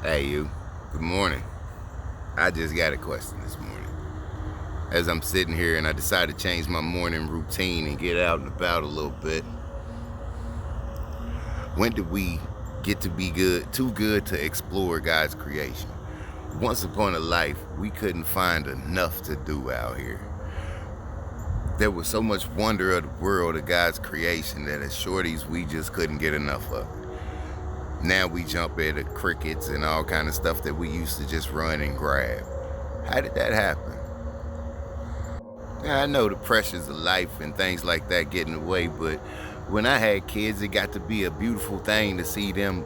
Hey you, good morning. I just got a question this morning. As I'm sitting here and I decide to change my morning routine and get out and about a little bit. When did we get to be too good to explore God's creation? Once upon a life, we couldn't find enough to do out here. There was so much wonder of the world of God's creation that as shorties, we just couldn't get enough of it. Now we jump at the crickets and all kind of stuff that we used to just run and grab. How did that happen? Yeah, I know the pressures of life and things like that get in the way, but when I had kids, it got to be a beautiful thing to see them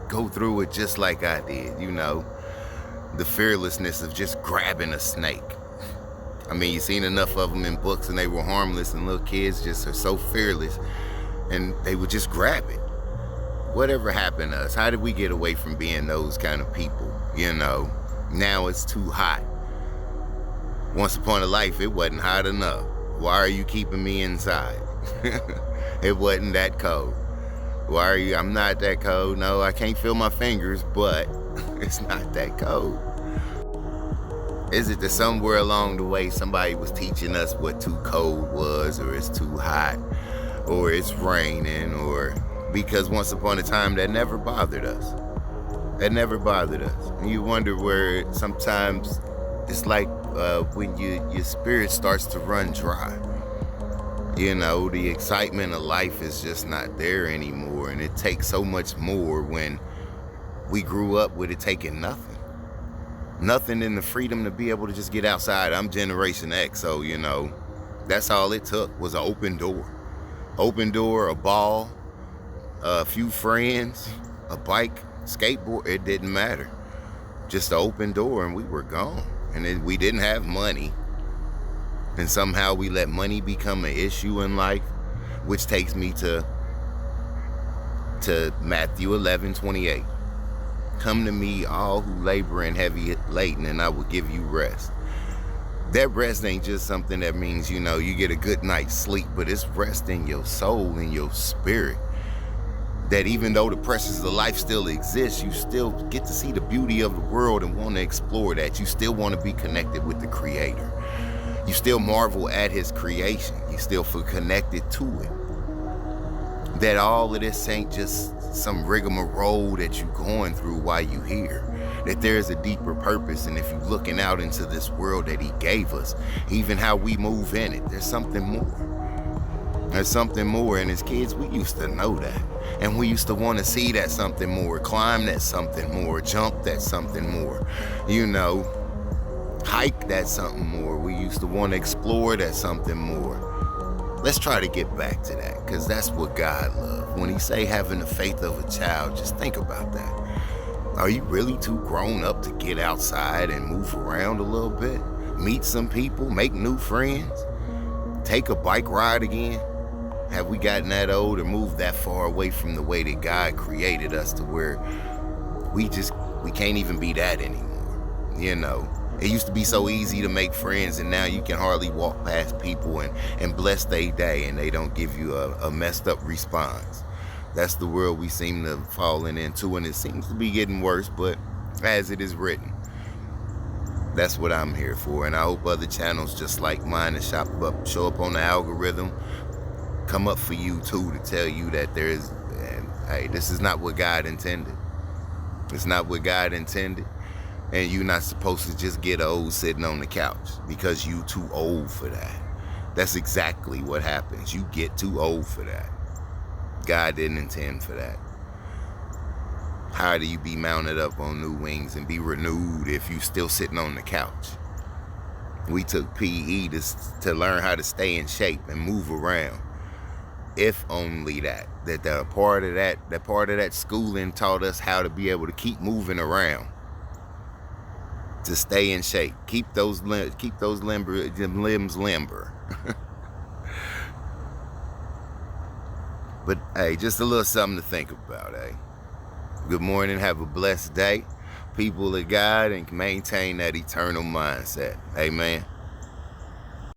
go through it just like I did, the fearlessness of just grabbing a snake. I mean, you've seen enough of them in books and they were harmless, and little kids just are so fearless and they would just grab it. Whatever happened to us? How did we get away from being those kind of people? Now it's too hot. Once upon a life, it wasn't hot enough. Why are you keeping me inside? It wasn't that cold. Why are you? I'm not that cold. No, I can't feel my fingers, but it's not that cold. Is it that somewhere along the way somebody was teaching us what too cold was, or it's too hot, or it's raining, or because once upon a time that never bothered us. That never bothered us. And you wonder where sometimes it's like when your spirit starts to run dry. The excitement of life is just not there anymore, and it takes so much more when we grew up with it taking nothing. Nothing in the freedom to be able to just get outside. I'm Generation X, so that's all it took was an open door. Open door, a ball, a few friends, a bike, skateboard, it didn't matter. Just an open door and we were gone. And then we didn't have money. And somehow we let money become an issue in life, which takes me to Matthew 11:28. Come to me, all who labor and heavy laden, and I will give you rest. That rest ain't just something that means, you get a good night's sleep, but it's rest in your soul and your spirit. That even though the pressures of life still exist, you still get to see the beauty of the world and want to explore that. You still want to be connected with the Creator. You still marvel at His creation. You still feel connected to it. That all of this ain't just some rigmarole that you're going through while you're here. That there's a deeper purpose, and if you're looking out into this world that He gave us, even how we move in it, there's something more. There's something more, and as kids, we used to know that. And we used to want to see that something more, climb that something more, jump that something more, hike that something more. We used to want to explore that something more. Let's try to get back to that, because that's what God loved. When He say having the faith of a child, just think about that. Are you really too grown up to get outside and move around a little bit? Meet some people, make new friends, take a bike ride again? Have we gotten that old or moved that far away from the way that God created us to where we can't even be that anymore? It used to be so easy to make friends, and now you can hardly walk past people and bless their day and they don't give you a messed up response. That's the world we seem to have fallen into, and it seems to be getting worse, but as it is written, that's what I'm here for. And I hope other channels just like mine and show up on the algorithm, come up for you too, to tell you that hey, this is not what God intended. It's not what God intended. And you're not supposed to just get old sitting on the couch because you too old for that. That's exactly what happens. You get too old for that. God didn't intend for that. How do you be mounted up on new wings and be renewed if you still sitting on the couch? We took PE to learn how to stay in shape and move around. If only that part of that schooling taught us how to be able to keep moving around, to stay in shape, keep those limbs limber. But hey, just a little something to think about, eh? Good morning, have a blessed day, people of God, and maintain that eternal mindset. Amen.